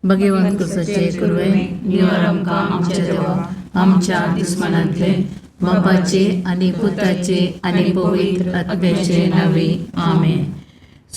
भगवंत सचे कुर्वे निवर आमकां आमच्या देवा आमच्या दुस्मनांतले बापाचे आनी पुताचे आनी पवित्र आत्म्याचे नावे आमेन.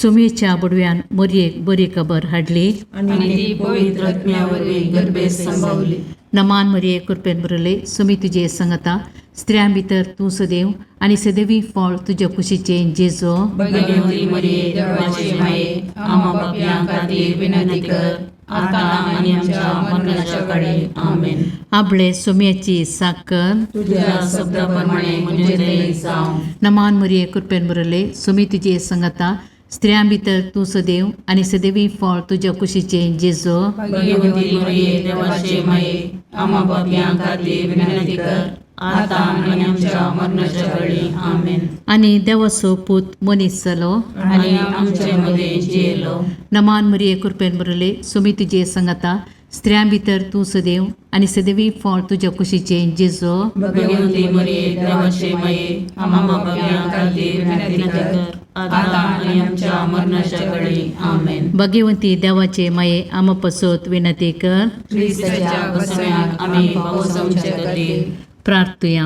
सुमेच्या बुडव्यान मोरयेक बरी खबर हाडली आनी ती पवित्र आत्म्यावरवीं गर्भेत संभवली. नमान मरिये कृपेन बरले सुमी तुजे संगता स्त्रियां भितर तूं सदैव आनी सदैवी फळ तुज्या कुशीचे जेजो. भगवंती मरिये देवाचे माये आम्हा पापयां खातीर विनंती कर आता आनी आमच्या मरणाच्या काळी आमेन. आपले सुम्याची साकर तुझ्या शब्दाप्रमाणे म्हणजे दये जावं. नमान मरिये कृपेन बरले सुमी तुजे संगता स्त्रियां भितर तूं सदैव आनी सदैवी फळ तुज्या कुशीचे जेजो. भगवंती मरिये देवाचे माये आम्हा पापयां खातीर विनंती कर आता आनी आमच्या मरणाच्या काळी आमेन. आनी देवाचो पूत मनीस जालो आनी आमचे मध्ये जियेलो. नमान मरिये कृपेन बरले सुमी तुजे संगता स्त्रियां भितर तूं सदैव आनी सदैवी फळ तुज्या कुशीचे जेजो. भगवंती मरिये देवाचे माये आम्हा पापयां खातीर विनंती कर आता आनी आमच्या मरणाच्या काळी आमेन. भगवंती देवाचे माये आम पसोत विनंती कर. ख्रिस्ताच्या बसण्याक आमी पावस आमचे खातीर प्रार्थुया.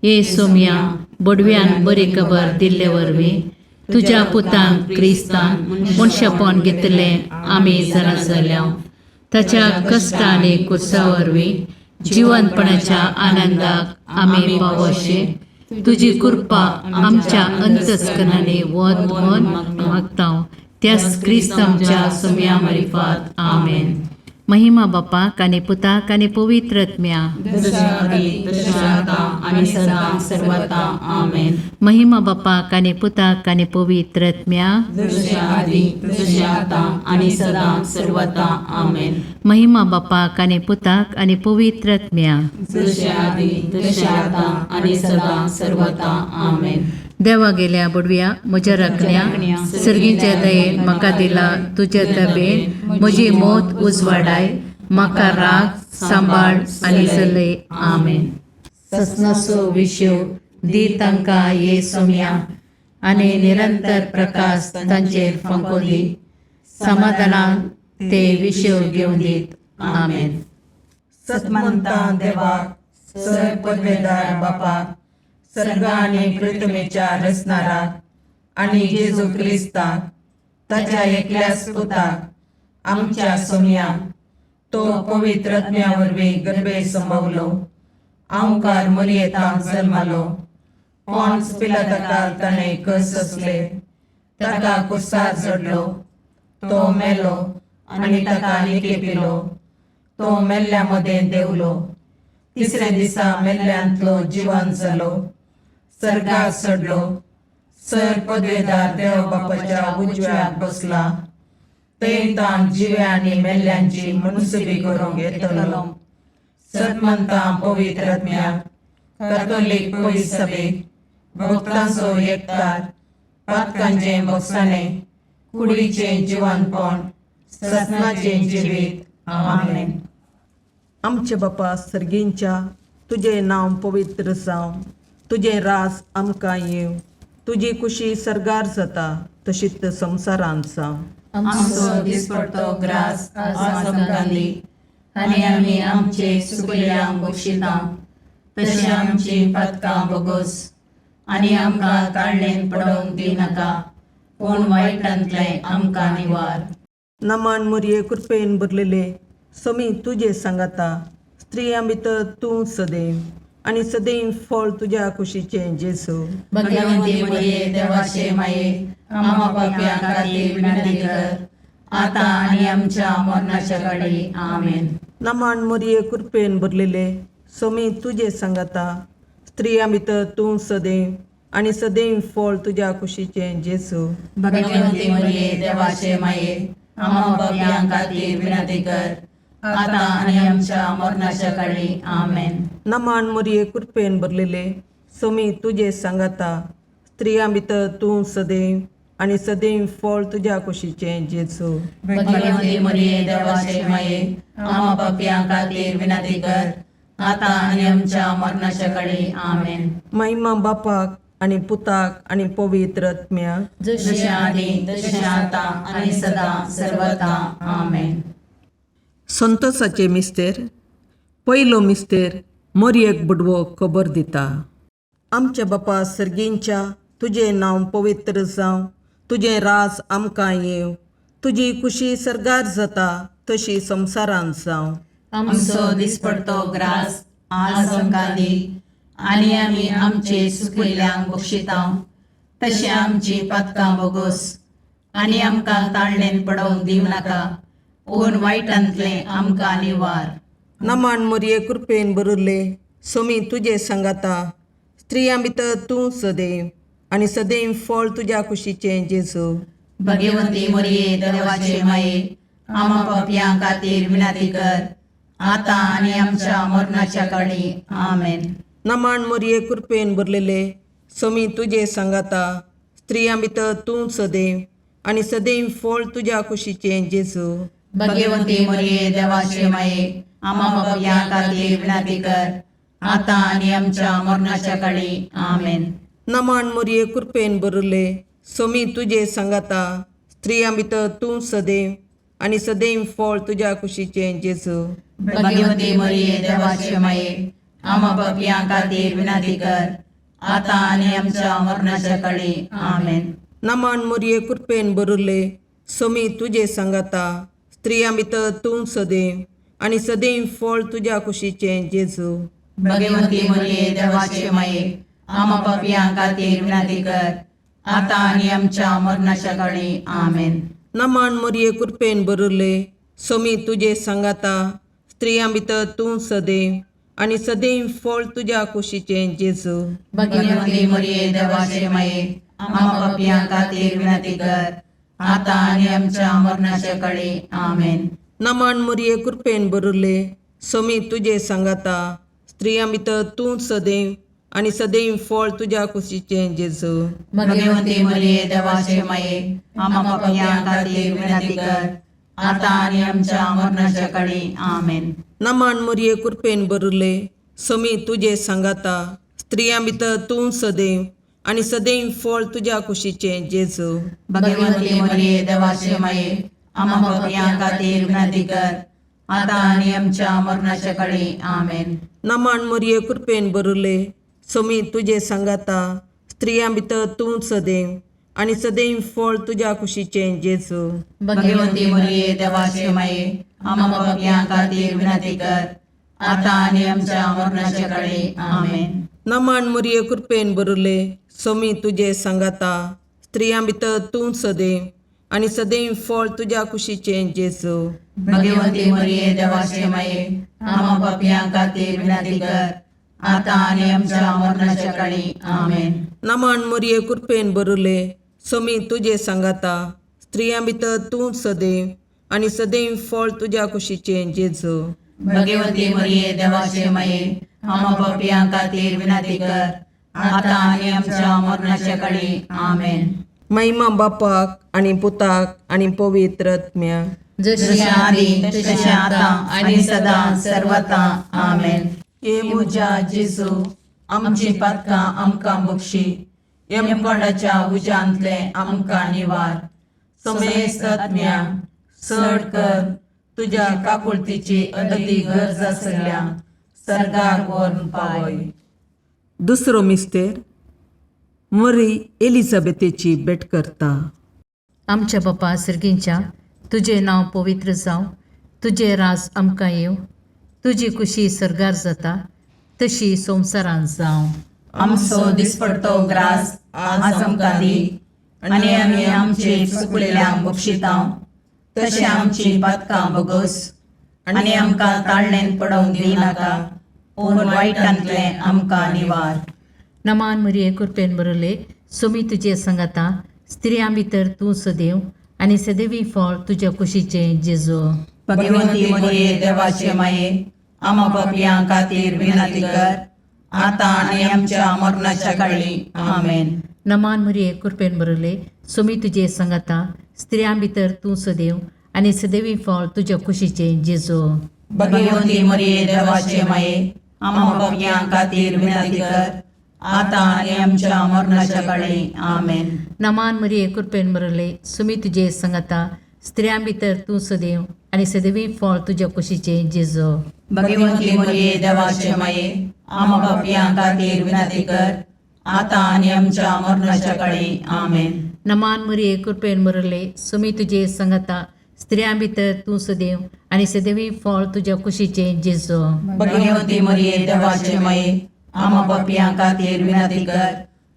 ये सोम्या बडव्यान बरी खबर दिल्ले वरवीं तुज्या पुतान क्रिस्तान मनशापण घेतलें आमी जाणा जाल्या. ताच्या कश्ट आनी कुर्सा वरवीं जिवंतपणाच्या आनंदाक आमी पावशे तुजी कृपा आमच्या अंतस्करणाने वत म्हूण मागता. त्याच क्रिस्त आमच्या सोम्या मार्फत आमेन. महिमा बापाक आनी पुताक आनी पवित्र आत्म्या जशा आदी तशा आता आनी सदां सर्वदा आमेन. महिमा बापाक आनी पुताक आनी पवित्र आत्म्या जशा आदी तशा आता आनी सदां सर्वदा आमेन. महिमा बापाक आनी पुताक आनी पवित्र आत्म्या जशा आदी तशा आता आनी सदां सर्वदा आमेन. देवा गेल्या बुडव्या म्हज्या राखण्या सर्गीच्या दयेन म्हाका दिला तुज्या तबेन म्हजी मोत उजवाडाय म्हाका राख सांबाळ आनी चलय आमेन. ससनाचो विशो दी तांकां ये सोम्या आनी निरंतर प्रकाश तांचेर फंकोन दी. समाधानान ते विशो घेवन दीत आमेन. सतमंता देवाक सर पदवेदार बापाक सर्ग आनी पृथ्वीच्या रचणाराक आनी जेजू क्रिस्ताक ताच्या एकल्याच पुताक आमच्या सोम्याक तो पवित्र आत्म्या वरवीं गर्भेत संभवलो. आमकार मरियेंत जल्मालो. पोंच पिलाताकाक ताणें कस सोंसले. ताका कुर्सार चडलो. तो मेलो आनी ताका निकेपिलो. तो मेल्ल्या मदें देवलो. तिसरे दिसा मेल्ल्यांतलो जिवंत जालो. सर्गाक चडलो. सर पदवेदार देव बापाच्या उजव्याक बसला. थंय ताण जिव्या आनी मेल्ल्यांची मनसुबी करूंक येतलो. सतमंतां पवित्र आत्म्याक कातोलीक पयस सभेक भक्तांचो एकठार पातकांचें बगसाणें कुडीचें जिवंतपण सतनाचें जिवीत आमेन. आमचे बापा सर्गींच्या तुझे नांव पवित्र जावं. तुझे रास आमकां येव. तुजी कुशी सर्गार जाता तशीच संवसारांत जावं. आमचो दिसपडटो ग्रास आज आमकां दी आनी आमी आमचे सुकल्यांक बक्षिता तशें आमची पातकां बोगोस आनी आमकां काळणेन पडोवंक दिनाका पूण वायटांतलें आमकां निवार. नमान मरिये कृपेन भरलेले समी तुजे सांगाता स्त्रियां भितर तूं सदैव आनी सदैव फळ तुज्या कुशीचें जेजू. भगवंती मरिये देवाचे माये आम्हा पापयां खातीर विनंती कर आता आनी आमच्या मरणाच्या काळी आमेन. नमान मरिये कृपेन भरलेले समी तुजे सांगाता स्त्रियां भितर तूं सदैव आनी सदैव फळ तुज्या कुशीचें जेजू. भगवंती मरिये देवाचे माये आम्हा पापयां खातीर विनंती कर आता आनी आमच्या मरणाच्या काळी आमेन. नमान मरिये कृपेन भरलेले समी तुजे सांगाता स्त्रियां भितर तूं सदैव आनी सदैव फळ तुज्या कुशीचें जेजू. भगवंती मरिये देवाचे माये आम्हा पापयां खातीर विनंती कर आता आनी आमच्या मरणाच्या काळी आमेन. महिमा बापाक आनी पुताक आनी पवित्र आत्म्याक जशें आदी तशें आता आनी सदां सर्वदा आमेन. संतोसाचे मिस्तेर पयलो मिस्तेर मरयेक बुडवो खबर दिता. आमच्या बापा सर्गींच्या तुजें नांव पवित्र जावं, तुजें राज आमकां येवं, तुजी कुशी सरगार जाता तशी संवसारांत जावं. आमचो दिसपडतो ग्रास आज आमकां दी, आनी आमी आमचे सुकिल्ल्यांक बक्षितांव, तशें आमची पातकां बोगोस, आनी आमकां ताळणेन पडोवंक दिवं नाका, पूण वायटांतलें आमकां निवार. नमान मरये कृपेन बरिल्ले सोमी तुजे सांगाता, स्त्रियां भितर तूं सदैव, आनी सदैव फळ तुज्या कुशीचें जेजू. भगवंती मरिये देवाचे माये, आमा पापयां खातीर विनाती कर, आतां आनी आमच्या मरणाच्या काळी. आमेन. नमान मरये कृपेन बरलेले सोमी तुजे सांगाता, स्त्रियां भितर तूं सदैव, आनी सदैव फळ तुज्या कुशीचें जेजू. भगवंती मरिये देवाचे माये, आमा पापयां खातीर विनाती कर, आतां आनी आमच्या मरणाच्या काळी. आमेन. नमान मरये कृपेन बरले सोमी तुजे सांगाता, स्त्रियां भितर तूं सदैव, आनी सदैव फळ तुज्या कुशीचें जेजू. भगवंती मरिये देवाचे माये, आमा पापयां खातीर विनाती कर, आतां आनी आमच्या मरणाच्या काळी. आमेन. नमान मरये कृपेन बरले सोमी तुजे सांगाता, स्त्रियां भितर तूं सदैव, आनी सदैव फळ तुज्या कुशीचें जेजू. भगवंती मरिये देवाचे माये, आमा पापयां खातीर विनाती कर, आतां आनी आमच्या मरणाच्या काळी. आमेन. नमान मरये कृपेन बरले सोमी तुजे सांगाता, स्त्रियां भितर तूं सदैव, आनी सदैव फळ तुज्या कुशीचें जेजू. भगवंती मरिये देवाचे माये, आमा पापयां खातीर विनाती कर, आतां आनी आमच्या मरणाच्या काळी. आमेन. नमान मरये कृपेन बरले सोमी तुजे सांगाता, स्त्रियां भितर तूं सदैव, आनी सदैव फळ तुज्या कुशीचें जेजू. भगवंती मरिये देवाचे माये, आमा पापयां खातीर विनाती कर, आतां आनी आमच्या मरणाच्या काळी. आमेन. नमान मरये कृपेन बरले सोमी तुजे सांगाता, स्त्रियां भितर तूं सदैव, आनी सदैव फळ तुज्या कुशीचें जेजू. भगवंती मरिये देवाचे माये, आमा पापयां खातीर विनाती कर, आतां आनी आमच्या मरणाच्या काळी. आमेन. नमान मरये कृपेन बरले सोमी तुजे सांगाता, स्त्रियां भितर तूं सदैव, आनी सदैव फळ तुज्या कुशीचें जेजू. भगवंती मरिये देवाचे माये, आमा पापयां खातीर विनाती कर, आतां आनी आमच्या मरणाच्या काळी. आमेन. नमान मरये कृपेन बरले सोमी तुजे सांगाता, स्त्रियां भितर तूं सदैव, आनी सदैव फळ तुज्या कुशीचें जेजू. भगवंती मरिये देवाचे माये, आमा पापयां खातीर विनाती कर, आतां आनी आमच्या मरणाच्या काळी. आमेन. नमान मरये कृपेन बरले सोमी तुजे सांगाता, स्त्रियां भितर तूं सदैव, आनी सदैव फळ तुज्या कुशीचें जेजू. भगवंती मरिये देवाचे माये, आमा पापयां खातीर विनाती कर, आतां आनी आमच्या मरणाच्या काळी. आमेन. महिमा बापाक आनी पुताक आनी पवित्र आत्म्याक, जशी आदी तशी आतां आनी सदां सर्वता. आमेन. हे म्हज्या जेजू, आमची पातकां आमकां बक्षी, यमकोंडाच्या उज्यांतले आमकां निवार. समेस्त आत्म्याक चड कर, तुज्या काकुळतीची अदी गरज आसल्यां सर्गाक व्हरून पावय. दुसरो मिस्तेर मरी एलिझाबेथेची भेट करता. आमच्या बापा सर्गींच्या तुजें नांव पवित्र जावं, तुजें राज आमकां येवं, तुजी कुशी सरगार जाता तशी संवसारांत जावं. आमचो दिसपडतो ग्रास आज आमकां दी, आनी आमी आमचे चुकलेल्यांक बक्षितांव, तशें आमची पातकां बोगोस, आनी आमकां ताळणेन पडोवंक दिवं नाका, पूण वायटांतलें आमकां निवार. नमान मरये कृपेन बरले सोमी तुजे सांगाता, स्त्रियां भितर तूं सदैव, आनी सदैवी फळ तुज्या कुशीचें जेजू. भगवंती मरिये देवाचे माये, आमा पापयां खातीर विनाती कर, आतां आनी आमच्या मरणाच्या काळी. आमेन. नमान मरये कृपेन बरले सोमी तुजे सांगाता, स्त्रियां भितर तूं सदैव, आनी सदैवी फळ तुज्या कुशीचें जेजू. भगवंती मरिये देवाचे माये, आमा पापयां खातीर विनाती कर, आतां आनी आमच्या मरणाच्या काळी. आमेन. नमान मरये कृपेन बरले सोमी तुजे सांगाता, स्त्रियां भितर तूं सदैव, आणि सदैवी फळ तुझ्या कुशीचे जेजू. भगवंती मरिये देवाचे माये आम्हा पापियां खातीर विनंती कर आता आणि आमच्या मरणाच्या काळी आमेन. नमान मरिये कृपेन बरले सुमी तुझे संगता स्त्रियां भितर तू सदैव आणि सदैवी फळ तुझ्या कुशीचे जेजू. भगवंती मरिये देवाचे माये आम्हा पापियां खातीर विनंती कर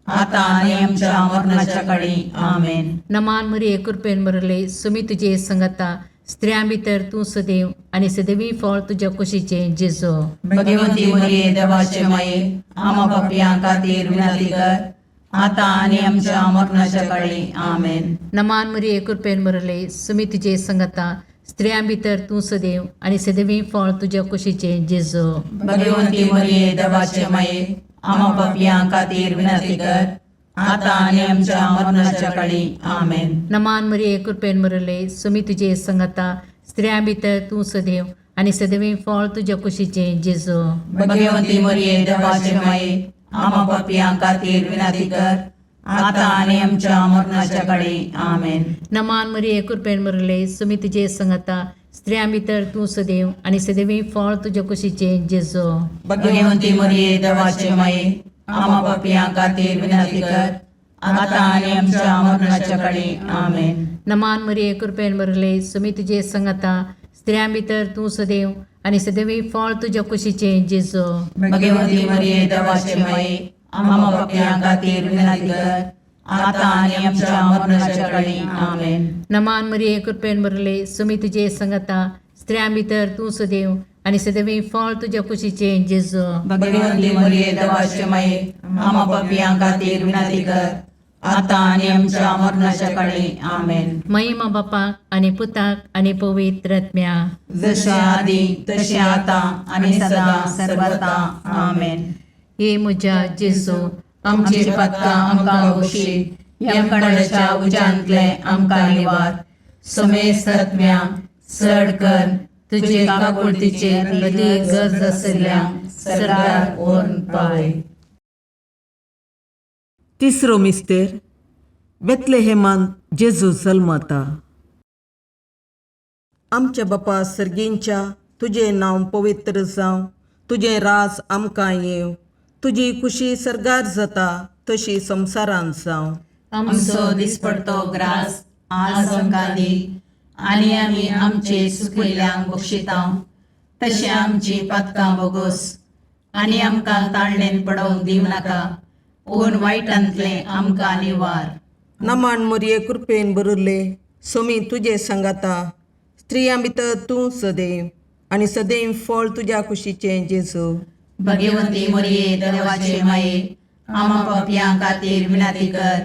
आता आणि आमच्या मरणाच्या काळी आमेन. नमान मरिये कृपेन बरले सुमी तुझे संगता स्त्रियां भितर तू सदैव आणि सदैवी फळ तुझ्या कुशीचे जेजू. भगवंती मरिये देवाचे माये आम्हा पापियां खातीर विनंती कर आता आणि आमच्या मरणाच्या काळी आमेन. नमान मरिये कृपेन बरले सुमी तुझे संगता स्त्रियां भितर तू सदैव आणि सदैवी फळ तुझ्या कुशीचे जेजू. भगवंती मरिये देवाचे माये आम्हा पापियां खातीर विनंती कर आता आणि आमच्या मरणाच्या काळी आमेन. नमान मरिये कृपेन बरले सुमी तुझे संगता स्त्रियां भितर तू सदैव आणि सदैवी फळ तुझ्या कुशीचे जेजू. भगवंती मरिये देवाचे माये आम्हा पापियां खातीर विनंती कर आता आणि आमच्या मरणाच्या काळी आमेन. नमान मरिये कृपेन बरले सुमी तुझे संगता स्त्रियां भितर तू सदैव आणि सदैवी फळ तुझ्या कुशीचे जेजू. भगवंती मरिये देवाचे माये आम्हा पापियां खातीर विनंती कर आता आणि आमच्या मरणाच्या काळी आमेन. नमान मरिये कृपेन बरले सुमी तुझे संगता स्त्रियां भितर तू सदैव आणि सदैवी फळ तुझ्या कुशीचे जेजू. भगवंती मरिये देवाचे माये आम्हा पापियां खातीर विनंती कर आता आणि आमच्या मरणाच्या काळी आमेन. नमान मरिये कृपेन बरले सुमी तुझे संगता स्त्रियां भितर तू सदैव आणि सदैवी फळ तुझ्या कुशीचे जेजू. भगवंती मरिये देवाचे माये आम्हा पापियां खातीर विनंती कर आता आणि आमच्या मरणाच्या काळी आमेन. महिमा बापाक आणि पुताक आणि पवित्र आत्म्या जसे आधी तसे आता आणि सदा सर्वदा आमेन. हे म्हज्या जेजू आमची पत्कां आमकां बक्षी यमकणाच्या उजांतले आमकां निवार. समेस्त आत्म्यांक चड कर तुजे काकुळतीचेर कधी गरज आसल्यांक सरकार व्हरून पावय. तिसरो मिस्तेर बेतलेहेमांत जेजू जल्मता. आमच्या बापा सर्गींच्या तुझे नांव पवित्र जावं, तुझे राज आमकां येव, तुजी खुशी सरगार जाता तशी संवसारांत जावं. आमचो दिसपडतो ग्रास आज आमकां दी आनी आमी आमचे सुकयल्यांक बक्षितांव. तशें आमची पथकां बोगोस आनी आमकां ताळणेन पडोवंक दिवं नाका पूण वायटांतले आमकां निवार. नमान मरिये कृपेन बरले सोमी तुझे संगाता स्त्रियां भितर तूं सदैव आणि सदैव फळ तुझ्या कुशीचे जेजू. भगवंती मरिये देवाचे माये आम्हा पापियां खातीर विनंती कर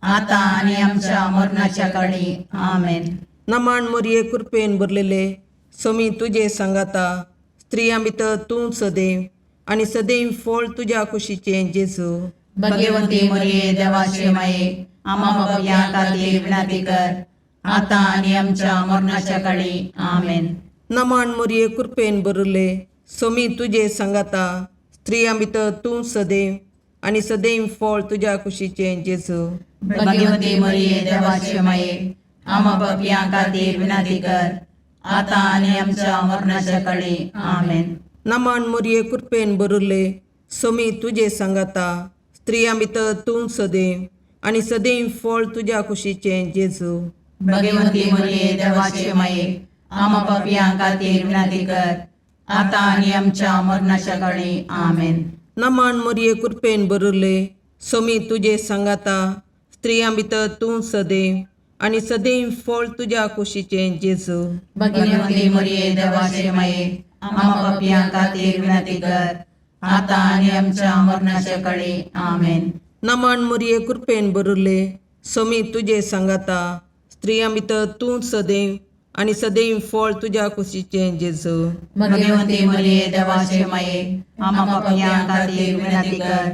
आता आनी आमच्या मरणाच्या काळी आमेन. नमान मरिये कृपेन बरलेले सोमी तुझे संगाता स्त्रियां भितर तूं सदैव आणि सदैव फळ तुझ्या कुशीचे जेजू. भगवंती मरिये देवाचे माये आम्हा पापियां खातीर विनंती कर आता आनी आमच्या मरणाच्या काळी आमेन. नमान मरिये कृपेन बरले सोमी तुझे संगाता स्त्रियां भितर तूं सदैव आणि सदैव फळ तुझ्या कुशीचे जेजू. भगवंती मरिये देवाचे माये आम्हा पापियां खातीर विनंती कर आता आनी आमच्या मरणाच्या काळी आमेन. नमान मरिये कृपेन बरले सोमी तुझे संगाता स्त्रियां भितर तूं सदैव आणि सदैव फळ तुझ्या कुशीचे जेजू. भगवंती मरिये देवाचे माये आम्हा पापियां खातीर विनंती कर आता आनी आमच्या मरणाच्या काळी आमेन. नमान मरिये कृपेन बरले सोमी तुझे संगाता स्त्रियां भितर तूं सदैव आणि सदैव फळ तुझ्या कुशीचे जेजू. भगवंती मरिये देवाचे माये आम्हा पापियां खातीर विनंती कर आता आनी आमच्या मरणाच्या काळी आमेन. नमान मरिये कृपेन बरले सोमी तुझे संगाता स्त्रियां भितर तूं सदैव आणि सदैव फळ तुझ्या कुशीचे जेजू. भगवंती मरिये देवाचे माये आम्हा पापियां खातीर विनंती कर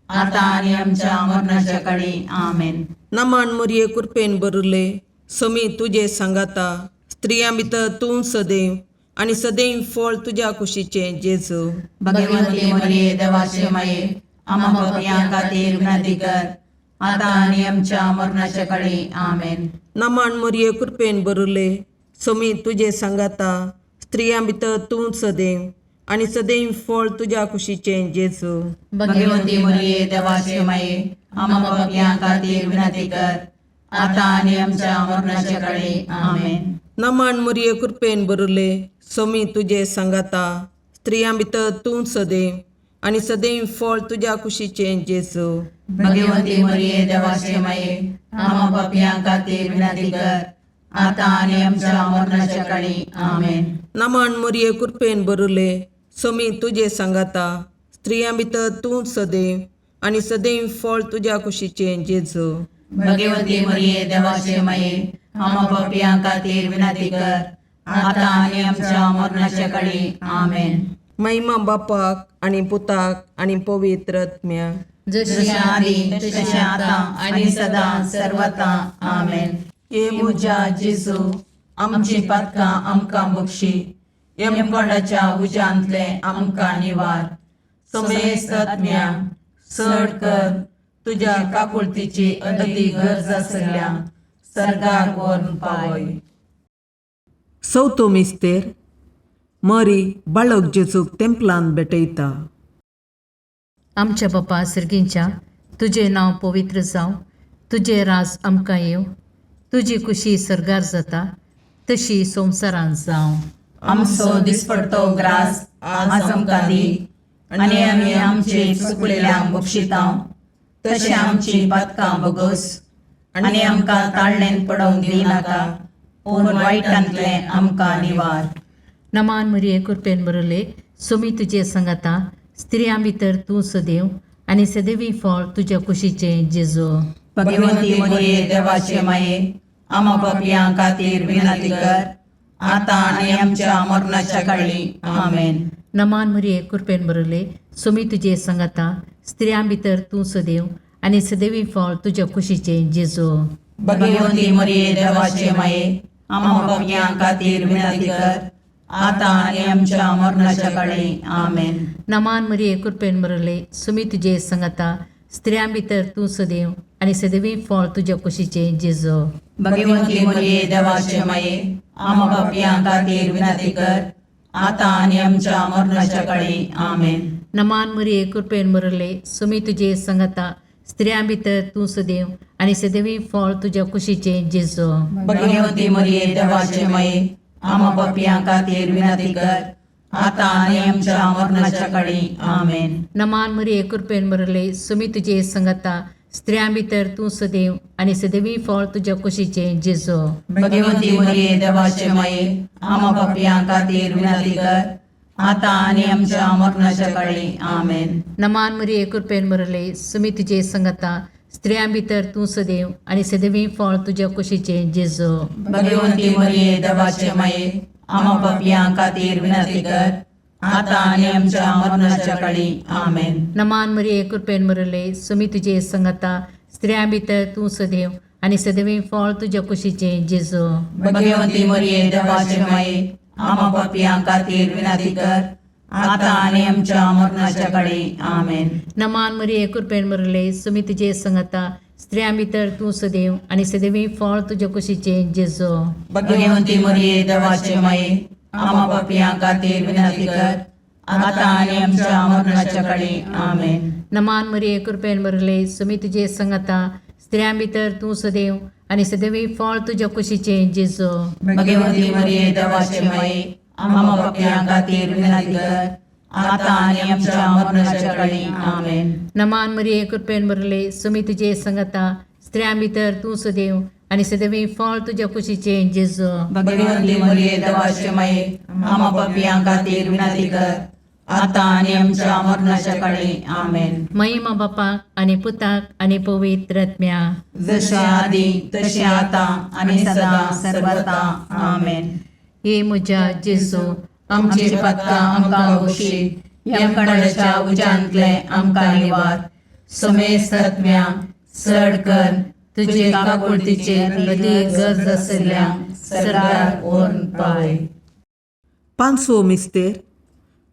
आता आनी आमच्या मरणाच्या काळी आमेन. नमान मरिये कृपेन बरले सोमी तुझे संगाता स्त्रियां भितर तूं सदैव आणि सदैव फळ तुझ्या कुशीचे जेजू. भगवंती मरिये देवाचे माये आम्हा पापियां खातीर विनंती कर आता आनी आमच्या मरणाच्या काळी आमेन. नमान मरिये कृपेन बरले सोमी तुझे सांगाता स्त्रियां भितर तूं सदैव आनी सदैव फळ तुज्या कुशीचे जेजू. भगवंती मरिये देवाचे माये आम्हा पापियां खातीर विनंती कर आता आणि आमच्या मरणाच्या काळी आमेन. नमन मुरये कृपेन बरले सोमी तुझे सांगाता स्त्रियां भितर तूं सदैव आनी सदैव फळ तुज्या कुशीचे जेजू. भगवंती मरिये देवाचे माये आम्हा पापियां खातीर विनंती कर आता आणि आमच्या मरणाच्या काळी आमेन. नमन मुरये कृपेन बरले सोमी तुझे सांगाता स्त्रियां भितर तूं सदैव आनी सदैव फळ तुज्या कुशीचे जेजू. भगवंती मरिये देवाचे माये आम्हा पापियां खातीर विनंती कर आता आणि आमच्या मरणाच्या काळी आमेन. महिमा बापाक आनी पुताक आनी पवित्र आत्म्याक, जशी आदी तशी आता आणि सदा सर्वता आमेन. ये मुजा जेजू आमची पातकां आमकां बक्षी, यमकोंडाच्या उज्यांतले आमकां निवार. समेस्त आत्म्या चड कर तुज्या काकुळतीची अदी गरज आसल्या सर्गाक व्हरून पावय. चवथो मिस्तेर मरी बाळक जेजूक तेंपलान भेटयता. आमच्या बापा सर्गींच्या तुझे नांव पवित्र जावं, तुझे राज आमकां येव, तुजी कुशी सरगार जाता तशी संवसारांत जावं. आमचो दिसपडतो ग्रास आज आमकां दी आनी आमी आमचे चुकलेल्यांक बक्षितांव, तशें आमची पातकां बोगोस आनी आमकां ताळणेन पडोवंक दिनाका, पूण वायटांतले आमकां निवार. नमान मरिये कृपेन बरले सोमी तुजे सांगाता स्त्रियां भितर तूं सदैव आनी सदैवी फळ तुज्या कुशीचे जेजू. भगवंती मरिये देवाचे माये आम्हा पापियां खातीर विनंती कर आता आणि आमच्या मरणाच्या काळी आमेन. नमान मरिये कृपेन बरले सोमी तुजे सांगाता स्त्रियां भितर तूं सदैव आनी सदैवी फळ तुज्या कुशीचे जेजू. भगवंती मरिये देवाचे माये आम्हा पापियां खातीर विनंती कर आता आणि आमच्या मरणाच्या काळी आमेन. नमान मरिये कृपेन बरले सोमी तुजे सांगाता स्त्रियां भितर तूं सदैव आनी सदैवी फळ तुज्या कुशीचे जेजू. भगवंती मरिये देवाचे माये आम्हा पापियां खातीर विनंती कर आता आणि आमच्या मरणाच्या काळी आमेन. नमान मरिये कृपेन बरले सोमी तुजे सांगाता स्त्रियां भितर तूं सदैव आनी सदैवी फळ तुज्या कुशीचे जेजू. भगवंती मरिये देवाचे माये आम्हा पापियां खातीर विनंती कर आता आणि आमच्या मरणाच्या काळी आमेन. नमान मरिये कृपेन बरले सोमी तुजे सांगाता स्त्रियां भितर तूं सदैव आनी सदैवी फळ तुज्या कुशीचे जेजू. भगवंती मरिये देवाचे माये आम्हा पापियां खातीर विनंती कर आता आणि आमच्या मरणाच्या काळी आमेन. नमान मरिये कृपेन बरले सोमी तुजे सांगाता स्त्रियां भितर तूं सदैव आनी सदैवी फळ तुज्या कुशीचे जेजू. भगवंती मरिये देवाचे माये आम्हा पापियां खातीर विनंती कर आता आणि आमच्या मरणाच्या काळी आमेन. नमान मरिये कृपेन बरले सोमी तुजे सांगाता स्त्रियां भितर तूं सदैव आनी सदैवी फळ तुज्या कुशीचे जेजू. भगवंती मरिये देवाचे माये आम्हा पापियां खातीर विनंती कर आता आणि आमच्या मरणाच्या काळी आमेन. नमान मरिये कृपेन बरले सोमी तुजे सांगाता स्त्रियां भितर तूं सदैव आनी सदैवी फळ तुज्या कुशीचे जेजू. भगवंती मरिये देवाचे माये आम्हा पापियां खातीर विनंती कर आता आणि आमच्या मरणाच्या काळी आमेन. नमान मरिये कृपेन बरले सोमी तुजे सांगाता स्त्रियां भितर तूं सदैव आनी सदैवी फळ तुज्या कुशीचे जेजू. भगवंती मरिये देवाचे माये आम्हा पापियां खातीर विनंती कर आता आणि आमच्या मरणाच्या काळी आमेन. नमान मरिये कृपेन बरले सोमी तुजे सांगाता स्त्रियां भितर तूं सदैव आनी सदैवी फळ तुज्या कुशीचे जेजू. भगवंती मरिये देवाचे माये आम्हा पापियां खातीर विनंती कर आता आणि आमच्या मरणाच्या काळी आमेन. महिमा बापाक आनी पुताक आनी पवित्र आत्म्याक, जशे आदी तशे आता आणि सदा सर्वता आमेन. हे म्हज्या जेजू आमची पातकां आमकां बक्षी, यमकणाच्या उज्यांतले आमकां निवार. समेस्त आत्म्या चड कर तुजे काकुळतीचे अदीक गरज आसल्यांक सर्गार व्हरून पावय. पांचवो मिस्तेर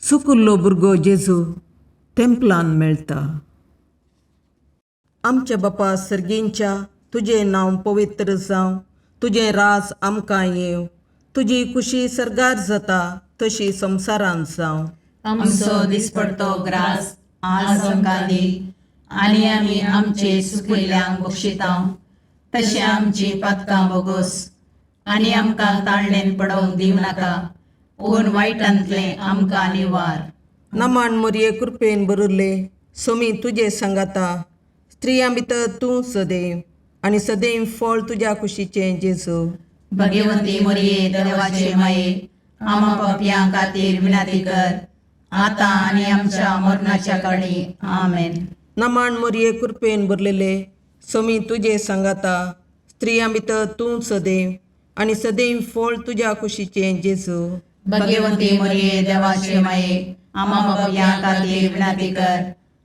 सुकुल्लो भुरगो जेजू तेंपलान मेळटा. आमच्या बापा सर्गींच्या तुजें नांव पवित्र जावं, तुजें राज आमकां येव, तुजी कुशी सरगार जाता तशी संवसारांत जावं. आमचो दिसपडतो ग्रास आज आमकां दी, आनी आमी आमचे सुकिल्ल्यांक बक्षितांव. तशें आमची पातकां बोगोस, आनी आमकां ताळणेन पडोवंक दिवं नाका, पूण वायटांतलें आमकां निवार. नमान मोरये कृपेन बरिल्ले, सोमी तुजे सांगाता, स्त्रियां भितर तूं सदैव, आनी सदैव फळ तुज्या कुशीचें जेजू. भगवंती मोरये देवाचे माये, आमा पापयां खातीर विनाती कर, आतां आनी आमच्या मरणाच्या काळी. आमेन. नमान मोरये कृपेन बरलेले, सोमी तुजे सांगाता, स्त्रियां भितर तूं सदैव, आनी सदैव फळ तुज्या कुशीचें जेजू. भगवंती मोरये देवाचे माये, आमा पापयां खातीर विनाती कर,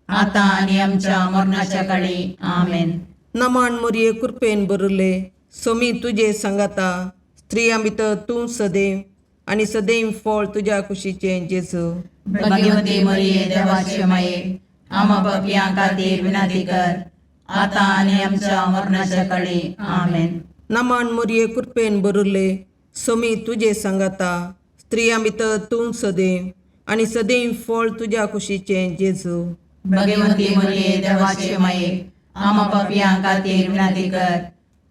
आतां आनी आमच्या मरणाच्या काळी. आमेन. नमान मोरये कृपेन बरले, सोमी तुजे सांगाता, स्त्रियां भितर तूं सदैव, आनी सदैव फळ तुज्या कुशीचें जेजू. भगवंती मोरये देवाचे माये, आमा पापयां खातीर विनाती कर, आतां आनी आमच्या मरणाच्या काळी. आमेन. नमान मोरये कृपेन बरले, सोमी तुजे सांगाता, स्त्रियां भितर तूं सदैव, आनी सदैव फळ तुज्या कुशीचें जेजू. भगवंती मोरये देवाचे माये, आमा पापयां खातीर विनाती कर,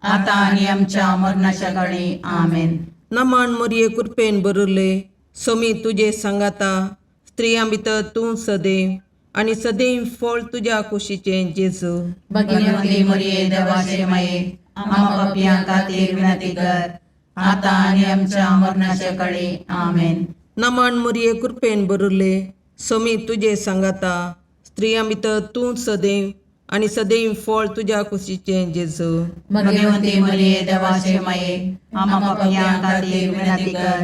आतां आनी आमच्या मरणाच्या काळी. आमेन. नमान मोरये कृपेन बरले, सोमी तुजे सांगाता, स्त्रियां भितर तूं सदैव, आनी सदैव फळ तुज्या कुशीचें जेजू. भगवंती मोरये देवाचे माये, आमा पापयां खातीर विनाती कर, आतां आनी आमच्या मरणाच्या काळी. आमेन. नमान मोरये कृपेन बरले, सोमी तुजे सांगाता, स्त्रियां भितर तूं सदैव, आनी सदैव फळ तुज्या कुशीचें जेजू. भगवंती मोरये देवाचे माये, आमा पापयां खातीर विनाती कर,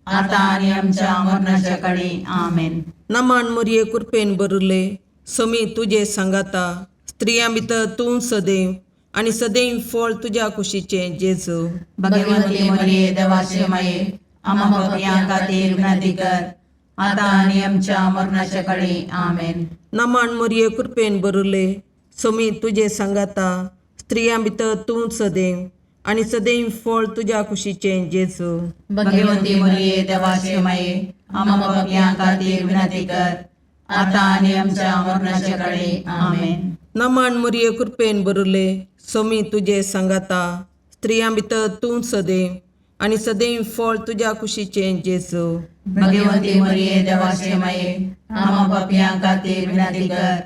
आतां आनी आमच्या मरणाच्या काळी. आमेन. नमान मोरये कृपेन बरले, सोमी तुजे सांगाता, स्त्रियां भितर तूं सदैव, आनी सदैव फळ तुज्या कुशीचें जेजू. भगवंती मोरये देवाचे माये, आमा पापयां खातीर विनाती कर, आतां आनी आमच्या मरणाच्या काळी. आमेन. नमान मोरये कृपेन बरले, सोमी तुजे सांगाता, स्त्रियां भितर तूं सदैव, आनी सदैव फळ तुज्या कुशीचें जेजू. भगवंती मोरये देवाचे माये, आमा पापयां खातीर विनाती कर, आतां आनी आमच्या मरणाच्या काळी. आमेन. नमान मोरये कृपेन बरले, सोमी तुजे सांगाता, स्त्रियां भितर तूं सदैव, आनी सदैव फळ तुज्या कुशीचें जेजू. भगवंती मोरये देवाचे माये, आमा पापयां खातीर विनाती कर,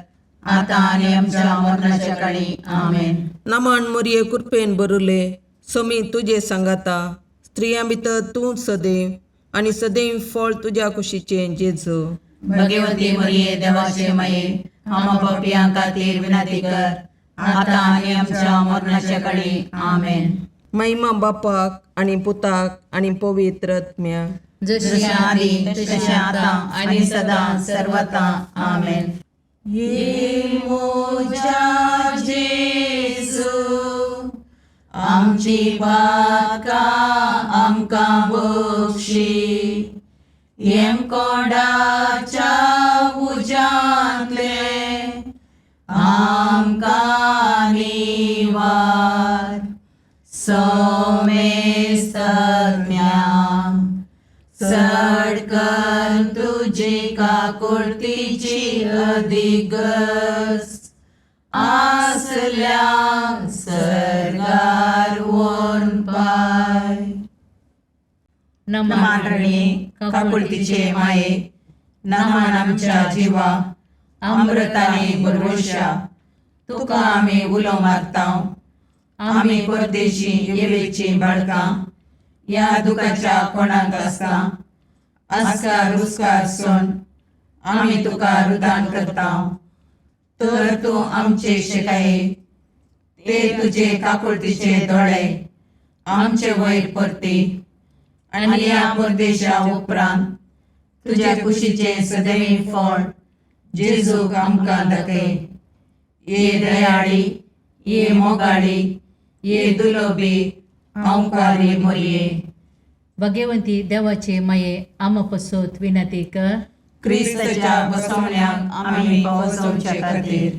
आतां आनी आमच्या मरणाच्या काळी. आमेन. नमान मोरये कृपेन बरले, सोमी तुजे सांगाता, स्त्रियां भितर तूं सदैव, आनी सदैव फळ तुज्या कुशीचें जेजू. भगवंती मोरये देवाचे माये, आमा पापयां खातीर विनाती कर, आतां आनी आमच्या मरणाच्या काळी. आमेन. महिमा बापाक आनी पुताक आनी पवित्र आत्म्याक, जशें आदी तशें आतां आनी सदां सर्वता. आमेन. ये मोजा जेजू, आमची पातकां आमकां बक्षी, येम कोणाच्या उजांतले आमकां निवार. सोमेस्त सडकन तुजी काकुळतीची अधिगस, आसल्या सरगार वोन पाय. नमान रणे काकुळतीचे माये, नमान आमच्या जिवा, अमृताने भरवशा, तुका आमी उलो मारतांव. आमी परदेशी येवेची बाळकां, या दुखाच्या कोणाक आसता, आस्कार उस्कार सोन आमी तुका रुदान करतांव. तर तूं आमचे शिकाये, ते तुजे काकुळतीचे दोळे आमचे वयर परती, आनी या परदेशा उपरांत तुज्या कुशीचे सदैव फळ जेजूक आमकां दाखय. ये दयाळी, ये मोगाळी, ये दुलोबी, अवकारी मोरये. भगवंती देवाचे माये, आमा पसोत विनंती कर. क्रिस्ताच्या बसवण्याक आमी पावसोवचे खातीर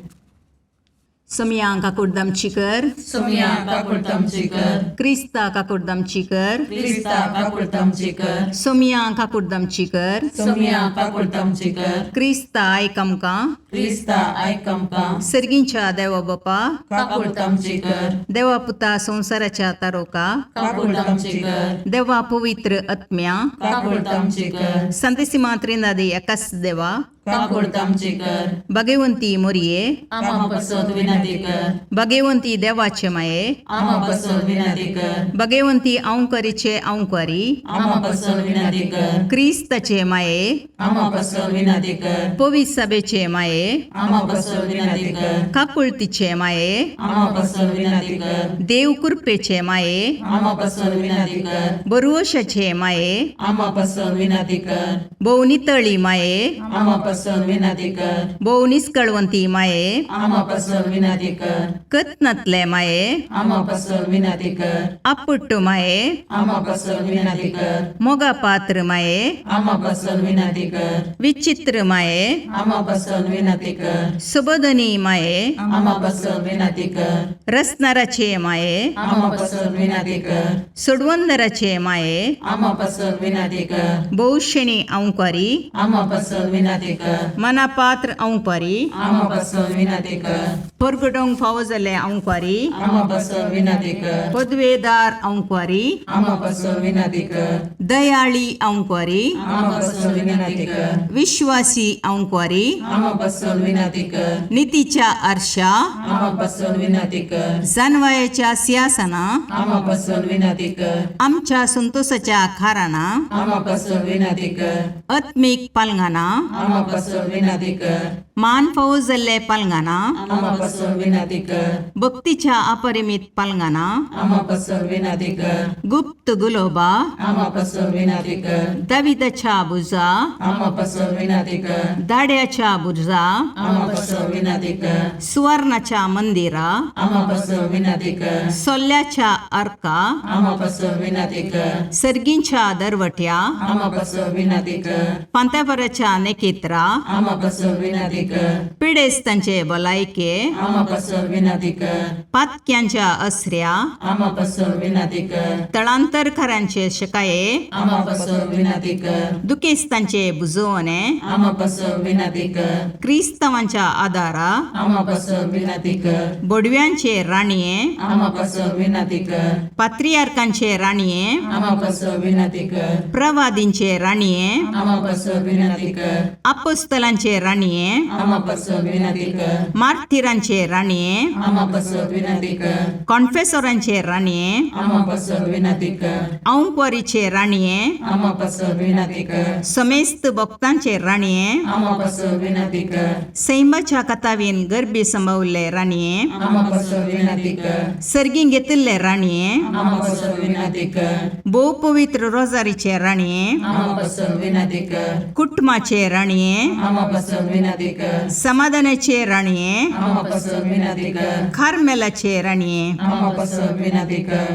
सोमिया काकुर्दमचीकर, सोमिया काकुर्दमचीकर, क्रिस्ता काकुर्दमचीकर, क्रिस्ता काकुर्दमचीकर, सोमिया काकुर्दमचीकर, सोमिया काकुर्दमचीकर, क्रिस्ता आयकमका, क्रिस्ता आयकमका, सर्गींच्या देवा बापा, काकुर्दमचीकर, देवा पुता संसाराच्या तारोका, काकुर्दमचीकर, देवा पवित्र आत्म्या, काकुर्दमचीकर, संतसिमा त्रिनादी एकाच देवा, काकुर्दमचीकर, भगवंती मोरये, आमा पसोद विनंती कर, भगवंती देवाचे माये, आमा पसोद विनंती कर, भगवंती औंकरीचे औंकारी, आमा पसोद विनंती कर, क्रिस्ताचे माये, आमा पसोद विनंती कर, पवित्र सभेचे माये, आमा पसोद विनंती कर, काकुळतीचे माये, आमा पसोद विनंती कर, देव कृपेचे माये, आमा पसोद विनंती कर, बरुवशाचे माये, आमा पसोद विनंती कर, भोवनितळी माये, आमा पसोद विनंती कर, भोवनिस्कळवंती माये, आमा पसोद विनंती कर, कतनातले माये, आमा पसोद विनंती कर, अपुट्टू माये, आमा पसोद विनंती कर, मोगा पात्र माये, आमा पसोद विनंती कर, विचित्र माये, आमा पसोद विनंती कर, सुबोधनी माये, आमा पसोद विनंती कर, रसनाराचे माये, आमा पसोद विनंती कर, सुडवंदराचे माये, आमा पसोद विनंती कर, बहुशणी औंकारी, आमा पसोद विनंती कर, मनापात्र औंकारी, आमा पसोद विनंती कर, परगडोंग फावो जाल्ले औंकारी, आमा पसोद विनंती कर, पदवेदार औंकारी, आमा पसोद विनंती कर, दयाळी औंकारी, आमा पसोद विनंती कर, विश्वासी औंकारी, आमा पसोद विनंती कर, नीतीच्या आरशा, आमा पसोद विनंती कर, जानवायाच्या सिंहासना, आमा पसोद विनंती कर, आमच्या संतोषाच्या खाराना, आमा पसोद विनंती कर, आत्मिक पालंगाना, आमा पसोद विनंती कर, मान फावो जाल्ले पालंगाना, आमा पसोद विनंती कर, भक्तीच्या अपरिमित पालंगाना, आमा पसोद विनंती कर, गुप्त गुलोबा, आमा पसोद विनंती कर, दाविदाच्या बुजा, आमा पसोद विनंती कर, दाड्याच्या बुजा, आमा पसोद विनंती कर, सुवर्णाच्या मंदिरा, आमा पसोद विनंती कर, सोल्ल्याच्या अर्का, आमा पसोद विनंती कर, सर्गींच्या दरवट्या, आमा पसोद विनंती कर, पांत्यापराच्या नेकेत्रा, आमा पसोद विनंती कर, पिडेस्तांचे भलायके, आमा पसोद विनंती कर, पातक्यांच्या अस्र्या, आमा पसोद विनंती कर, तळांतरकारांचे शकाये, आमा पसोद विनंती कर, दुखेस्तांचे बुजवणे, आमा पसोद विनंती कर, क्रिस्तवांच्या आदारा, आमा पसोद विनंती कर, बोडव्यांचे राणीये, आमा पसोद विनंती कर, पात्रियार्कांचे राणीये, आमा पसोद विनंती कर, प्रवादींचे राणीये, आमा पसोद विनंती कर, अपोस्तलांचे राणीये, आमा पसोद विनंती कर, मार्थिरांचे राणीये, आमा पसोद विनंती कर, कॉन्फेसोरांचे राणीये, आमा पसोद विनंती कर, औंकवारीचे राणीये, आमा पसोद विनंती कर, समेस्त भक्तांचे राणीये, आमा पसोद विनंती कर, सैमाच्या कथावीन गर्भी संभवले राणीये, आमा पसोद विनंती कर, सर्गीं घेतिल्ले राणीये, आमा पसोद विनंती कर, भोव पवित्र रोजारीचे राणीये, आमा पसोद विनंती कर, कुटुंबाचे राणीये, आमा पसोद विनंती कर, समाधानाचे राणीये, आमा पसोद विनंती कर, खारमेलाचे राणीये, आमा पसोद विनंती कर,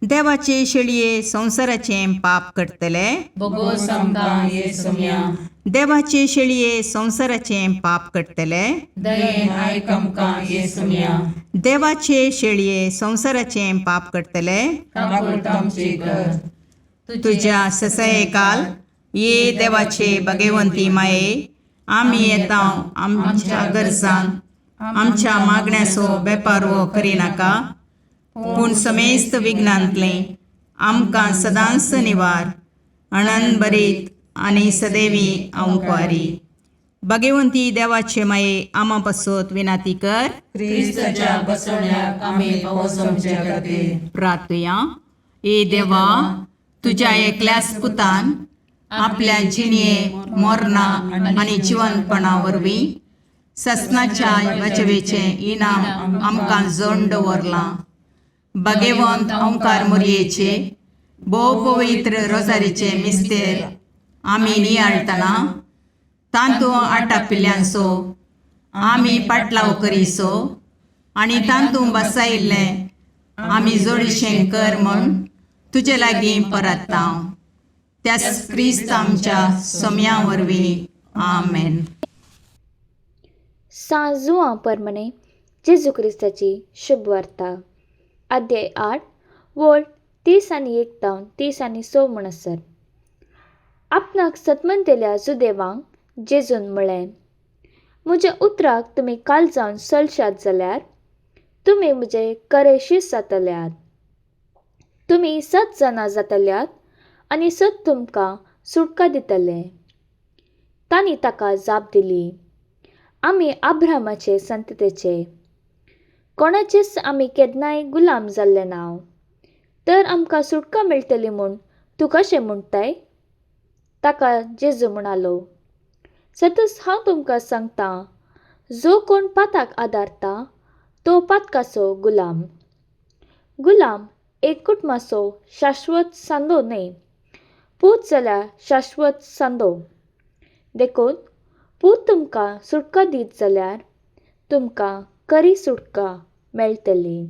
देवाचे शेळये संसाराचे पाप करतले, बोगोस आमकां येसुम्या, देवाचे शेळये संसाराचे पाप करतले, दयेन आयक आमकां येसुम्या, देवाचे शेळये संसाराचे पाप करतले, काकुळतामची कर, तुझ्या ससये काल ये देवाचे भगवंती माये, आम्ही येता आमच्या गरजांक आमच्या मागण्याचो बेपारवो करिनाका, पूण समेस्त विघ्नांतले आमकां सदांच निवार, आनंद बरीत आनी सदैवी औंकवारी. भगवंती देवाचे माये आमा पासत विनाती कर. क्रिस्ताच्या बसवण्याक आमी पावसोमचे खातीर प्रार्थया. ए देवा, तुझ्या एकल्याच पुतान आपल्या जिणये मोरणा आनी जिवंतपणा वरवीं ससनाच्या वाचवेचे इनाम आमकां जोडून दवरलां. भगवंत ओंकार मोरयेचे भोव पवित्र रोजारीचे मिस्तेर आमी नियाळतना तांतूं आटापिल्ल्यांचो आमी पाटलाव करिसो आनी तांतूं बसायिल्लें आमी जोडीशें कर म्हूण तुजे लागीं परतता. त्याच क्रिस्त आमच्या सोम्या वरवीं. आमेन. सांजुआं परमणे जेजू क्रिस्ताची शुभ वार्ता. अध्याय 8 वोट 30 आनी 1 तावन 30 आनी 6 म्हणसर. आपणाक सतमंतेल्या जुदेवांक जेजून म्हळें, म्हज्या उतराक तुमी काल जावन चलशात जाल्यार तुमी म्हजे करेशीस जातल्यात. तुमी 7 जाणां जातल्यात आनी 7 तुमकां सुटका दितले. तांणी ताका जाप दिली, आमी अब्राहमाचे संततेचे. कोणाचेच आमी केन्नाय गुलाम जाल्ले नाव, तर आमकां सुटका मेळटली म्हूण तूं कशें म्हणटाय? ताका जेजू म्हणालो, सतत हांव तुमकां सांगतां, जो कोण पाताक आदारता तो पातकाचो गुलाम. गुलाम एक कुटुंबाचो शाश्वत सांदो न्हय, पूत जाल्यार शाश्वत सांदो. देखून पूत तुमकां सुटका दीत जाल्यार तुमकां खरी सुटका मेळटली.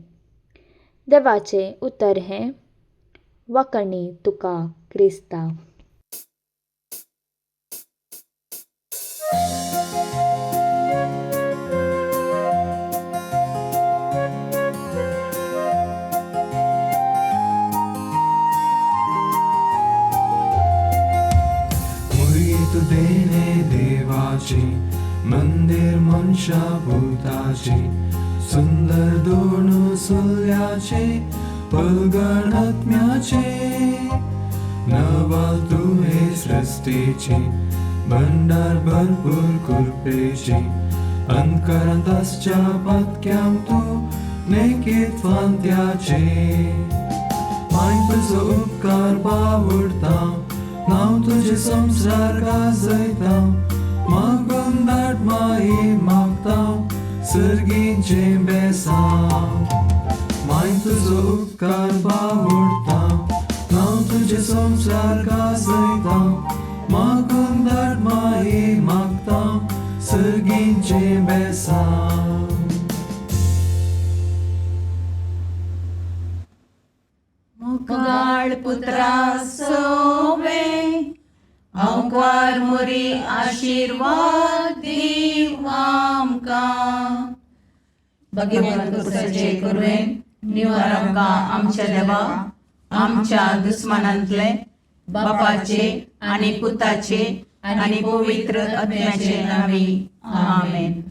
देवाचें उतर हें. वाकणी तुका क्रिस्ता. तू देणे देवाचे मंदिर मनशा भूताचे, सुंदर दोन सुल्याचे पलगण आत्म्याचे. नवाल तू हे सृष्टीचे भंडार भरपूर कृपेचे. अंतकरंताच्या पत्क्याम तू नेकीत फांत्याचे. माय तुजो उपकार बावडता, नाव तुझे संसार गाजयता. मागून दाट माये मागता सर्गीचे बेसांव. माय तुजो उपकार बावडता, नाव तुझे संसार गाजयता. मागून दाट माये मागता सर्गीचे बेसांव. मुगाळ पुत्रा सोवे अवकार मोरी आशीर्वाद दीव आमकां. भगवंत पुत्रचे करुवेन निवार आमकां आमच्या देवा आमच्या दुस्मनांतले बापाचे आनी पुताचे आनी पवित्र आत्म्याचे नांवी. आमेन.